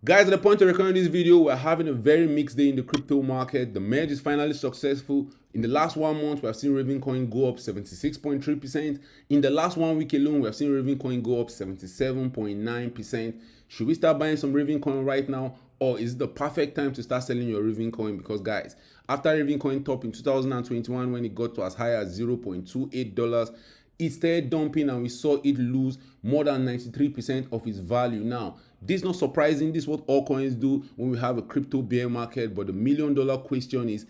Guys, at the point of recording this video, we're having a very mixed day in the crypto market. The merge is finally successful. In the last 1 month, we have seen Ravencoin go up 76.3%. In the last 1 week alone, we have seen Ravencoin go up 77.9%. Should we start buying some Ravencoin right now? Or is it the perfect time to start selling your Ravencoin? Because guys, after Ravencoin top in 2021 when it got to as high as $0.28, it started dumping and we saw it lose more than 93% of its value. Now, this is not surprising. This is what all coins do when we have a crypto bear market. But the $1,000,000 question is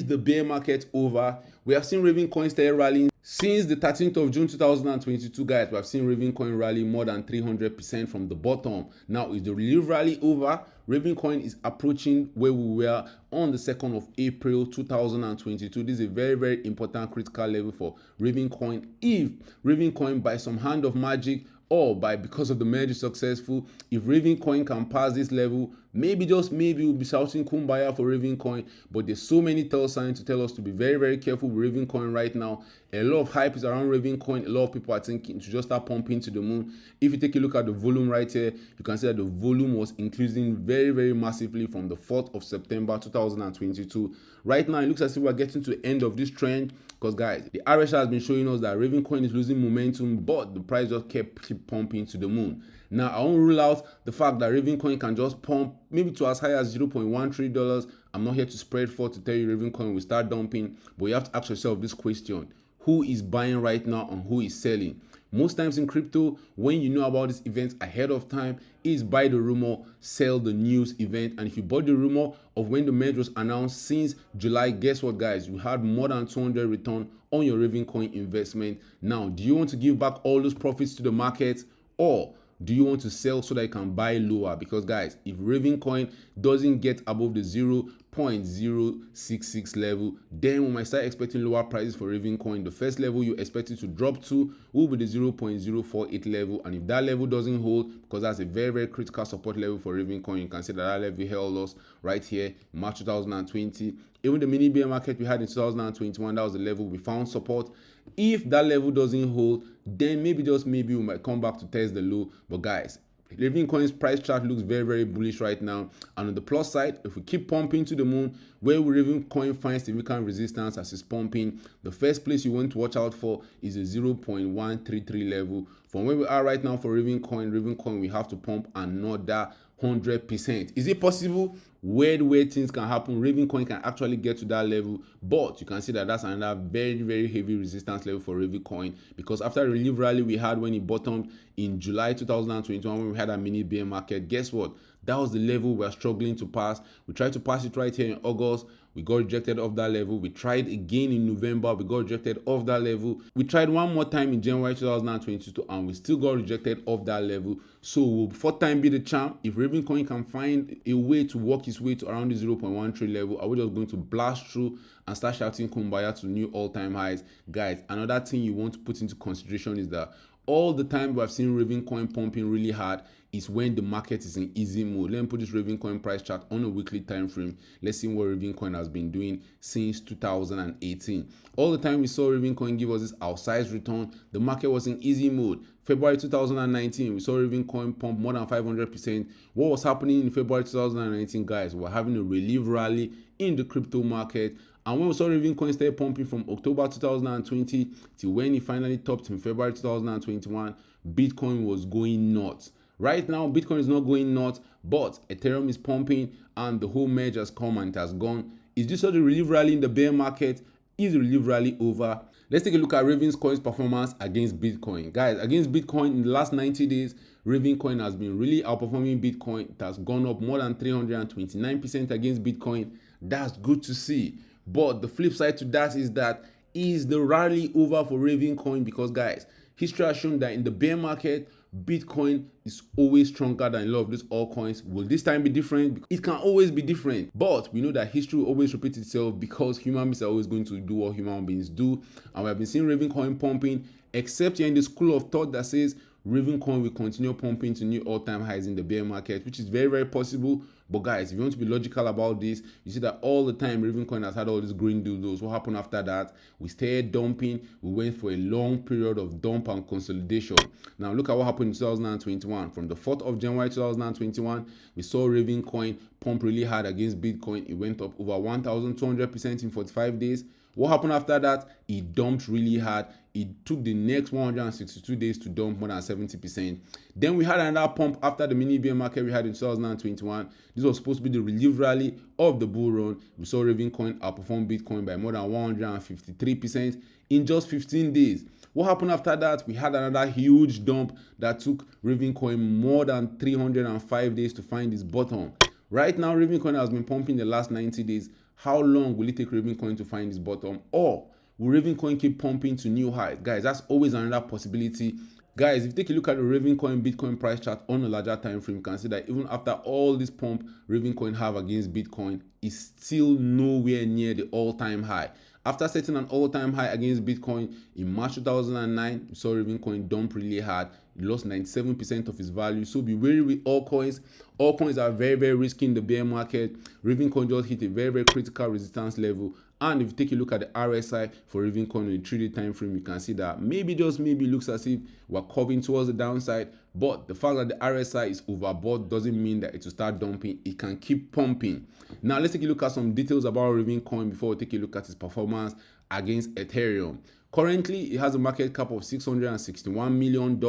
the bear market over? We have seen Ravencoin start rallying since the 13th of June 2022, guys. We have seen Ravencoin rally more than 300% from the bottom. Now, is the relief rally over? Ravencoin is approaching where we were on the 2nd of April 2022. This is a very, very important critical level for Ravencoin. If Ravencoin, by some hand of magic or because of the merge is successful, if Ravencoin can pass this level, maybe, just maybe, we'll be shouting kumbaya for Ravencoin. But there's so many tell signs to tell us to be very, very careful with Ravencoin right now. A lot of hype is around Ravencoin. A lot of people are thinking to just start pumping to the moon. If you take a look at the volume right here, you can see that the volume was increasing very, very massively from the 4th of September 2022. Right now, it looks as if we're getting to the end of this trend. Because guys, the RSI has been showing us that Ravencoin is losing momentum, but the price just keep pumping to the moon. Now, I won't rule out the fact that Ravencoin can just pump maybe to as high as $0.13. I'm not here to spread for to tell you Ravencoin will start dumping, but you have to ask yourself this question: who is buying right now and who is selling? Most times in crypto, when you know about these events ahead of time, is buy the rumor, sell the news event. And if you bought the rumor of when the merge was announced since July, guess what, guys? You had more than 200 return on your Ravencoin investment. Now, do you want to give back all those profits to the market, or do you want to sell so that you can buy lower? Because guys, if Ravencoin doesn't get above the 0.066 level, then we might start expecting lower prices for Ravencoin. The first level you expect it to drop to will be the 0.048 level, and if that level doesn't hold, because that's a very, very critical support level for Ravencoin, you can see that level held us right here in March 2020. Even the mini bear market we had in 2021, that was the level we found support. If that level doesn't hold, then maybe, just maybe, we might come back to test the low. But guys, Ravencoin's price chart looks very, very bullish right now. And on the plus side, if we keep pumping to the moon, where will Ravencoin find significant resistance as it's pumping? The first place you want to watch out for is the 0.133 level. From where we are right now for Ravencoin, we have to pump another 100%. Is it possible? Weird things can happen. Ravencoin can actually get to that level, but you can see that that's another very, very heavy resistance level for Ravencoin, because after the relief rally we had when it bottomed in July 2021, when we had a mini bear market, guess what? That was the level we're struggling to pass. We tried to pass it right here in August. We got rejected off that level. We tried again in November. We got rejected off that level. We tried one more time in January 2022 and we still got rejected off that level. So will fourth time be the charm? If Ravencoin can find a way to work its way to around the 0.13 level, are we just going to blast through and start shouting kumbaya to new all-time highs? Guys, another thing you want to put into consideration is that all the time we have seen Ravencoin pumping really hard is when the market is in easy mode. Let me put this Ravencoin price chart on a weekly time frame. Let's see what Ravencoin has been doing since 2018. All the time we saw Ravencoin give us this outsized return, the market was in easy mode. February 2019, we saw Ravencoin pump more than 500%. What was happening in February 2019, guys? We're having a relief rally in the crypto market. And when we saw Ravencoin start pumping from October 2020 till when it finally topped in February 2021, Bitcoin was going nuts. Right now, Bitcoin is not going nuts, but Ethereum is pumping and the whole merge has come and it has gone. Is this the relief rally in the bear market? Is the relief rally over? Let's take a look at Ravencoin's performance against Bitcoin. Guys, against Bitcoin in the last 90 days, Ravencoin has been really outperforming Bitcoin. It has gone up more than 329% against Bitcoin. That's good to see. But the flip side to that is the rally over for Ravencoin? Because guys, history has shown that in the bear market, Bitcoin is always stronger than a lot of these altcoins. Will this time be different? It can always be different, but we know that history will always repeat itself because human beings are always going to do what human beings do. And we have been seeing Ravencoin pumping, except you're in the school of thought that says Ravencoin will continue pumping to new all-time highs in the bear market, which is very, very possible. But guys, if you want to be logical about this, you see that all the time Ravencoin has had all these green dildos. What happened after that? We started dumping. We went for a long period of dump and consolidation. Now look at what happened in 2021. From the 4th of January 2021, we saw Ravencoin pump really hard against Bitcoin. It went up over 1,200% in 45 days. What happened after that? It dumped really hard. It took the next 162 days to dump more than 70%. Then we had another pump after the mini bear market we had in 2021. This was supposed to be the relief rally of the bull run. We saw Ravencoin outperform Bitcoin by more than 153% in just 15 days. What happened after that? We had another huge dump that took Ravencoin more than 305 days to find its bottom. Right now, Ravencoin has been pumping the last 90 days. How long will it take Ravencoin to find its bottom? Or will Ravencoin keep pumping to new highs? Guys, that's always another possibility. Guys, if you take a look at the Ravencoin Bitcoin price chart on a larger time frame, you can see that even after all this pump Ravencoin have against Bitcoin, it's still nowhere near the all-time high. After setting an all-time high against Bitcoin in March 2009, we saw Ravencoin dump really hard. It lost 97% of its value. So be wary with all coins. All coins are very, very risky in the bear market. Ravencoin just hit a very, very critical resistance level. And if you take a look at the RSI for Ravencoin on a 3-day time frame, you can see that maybe, just maybe, looks as if we're curving towards the downside. But the fact that the RSI is overbought doesn't mean that it will start dumping. It can keep pumping. Now let's take a look at some details about Ravencoin before we take a look at its performance against Ethereum. Currently, it has a market cap of $661 million.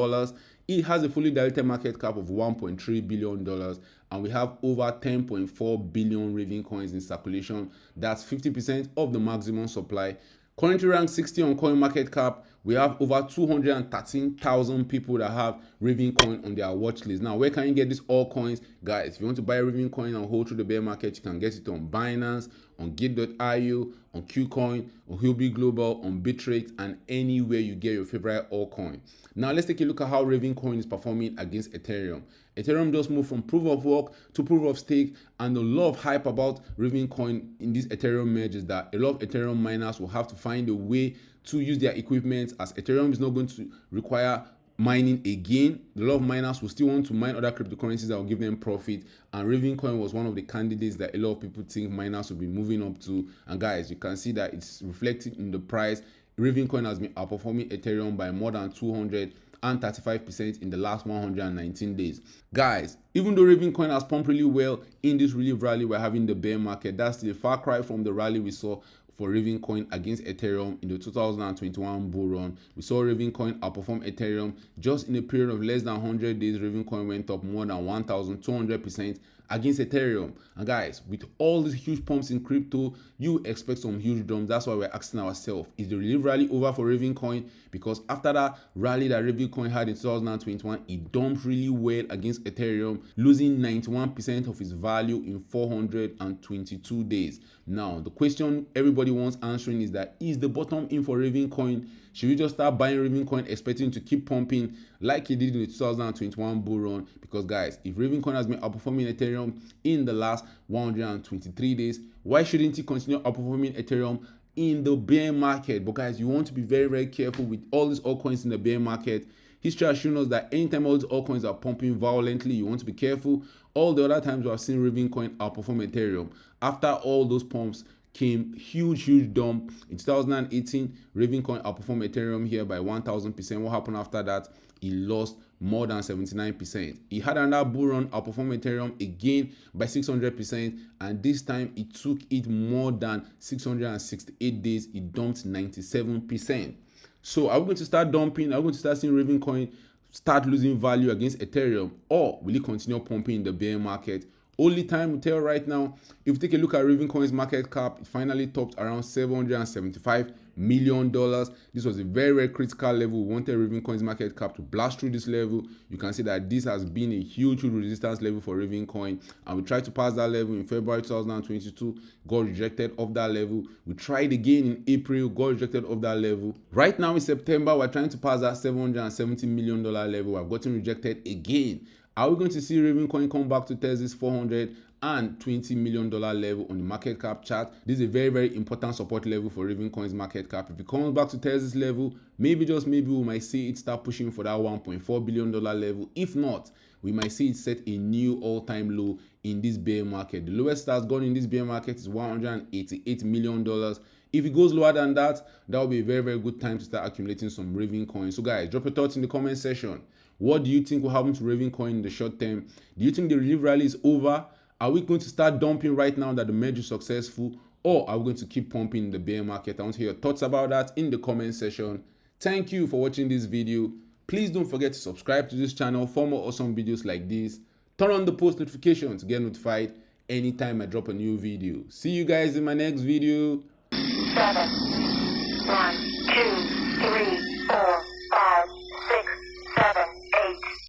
It has a fully diluted market cap of $1.3 billion. And we have over 10.4 billion Ravencoins in circulation. That's 50% of the maximum supply. Currently ranked 60 on CoinMarketCap, we have over 213,000 people that have Ravencoin on their watch list. Now, where can you get these altcoins? Guys, if you want to buy Ravencoin and hold through the bear market, you can get it on Binance, on Gate.io, on KuCoin, on Huobi Global, on Bitrate, and anywhere you get your favorite altcoin. Now, let's take a look at how Ravencoin is performing against Ethereum. Ethereum just moved from proof of work to proof of stake, and a lot of hype about Ravencoin in this Ethereum merge is that a lot of Ethereum miners will have to find a way to use their equipment, as Ethereum is not going to require mining again. A lot of miners will still want to mine other cryptocurrencies that will give them profit, and Ravencoin was one of the candidates that a lot of people think miners will be moving up to. And guys, you can see that it's reflected in the price. Ravencoin has been outperforming Ethereum by more than 235% in the last 119 days. Guys, even though Ravencoin has pumped really well in this relief rally we're having the bear market, that's still a far cry from the rally we saw for Ravencoin against Ethereum in the 2021 bull run. We saw Ravencoin outperform Ethereum just in a period of less than 100 days. Ravencoin went up more than 1,200% against Ethereum. And guys, with all these huge pumps in crypto, you expect some huge dumps. That's why we're asking ourselves, is the relief rally over for Ravencoin? Because after that rally that Ravencoin had in 2021, it dumped really well against Ethereum, losing 91% of its value in 422 days. Now, the question everybody wants answering is that, is the bottom in for Ravencoin? Should we just start buying Ravencoin expecting to keep pumping like he did in the 2021 bull run? Because guys, if Ravencoin has been outperforming Ethereum in the last 123 days, why shouldn't he continue outperforming Ethereum in the bear market? But guys, you want to be very, very careful with all these altcoins in the bear market. History has shown us that anytime all these altcoins are pumping violently, you want to be careful. All the other times we have seen Ravencoin outperform Ethereum, after all those pumps came huge dump. In 2018, Ravencoin outperformed Ethereum here by 1,000%. What happened after that? He lost more than 79%. He had another bull run, outperformed Ethereum again by 600%, and this time it took it more than 668 days. It dumped 97%. So are we going to start dumping? Are we going to start seeing Ravencoin start losing value against Ethereum, or will it continue pumping in the bear market? Only time will tell right now. If you take a look at Ravencoin's market cap, it finally topped around $775 million. This was a very, very critical level. We wanted Ravencoin's market cap to blast through this level. You can see that this has been a huge resistance level for Ravencoin, and we tried to pass that level in February 2022, got rejected off that level. We tried again in April, got rejected off that level. Right now in September, we're trying to pass that $770 million level. I've gotten rejected again. Are we going to see Ravencoin come back to test this $420 million level on the market cap chart? This is a very, very important support level for Ravencoin's market cap. If it comes back to test this level, maybe, just maybe, we might see it start pushing for that $1.4 billion level. If not, we might see it set a new all-time low in this bear market. The lowest that's gone in this bear market is $188 million. If it goes lower than that, that will be a very, very good time to start accumulating some Ravencoin. So guys, drop your thoughts in the comment section. What do you think will happen to Ravencoin in the short term? Do you think the relief rally is over? Are we going to start dumping right now that the merge is successful? Or are we going to keep pumping the bear market? I want to hear your thoughts about that in the comment section. Thank you for watching this video. Please don't forget to subscribe to this channel for more awesome videos like this. Turn on the post notification to get notified anytime I drop a new video. See you guys in my next video. 7, 1, 2, 3.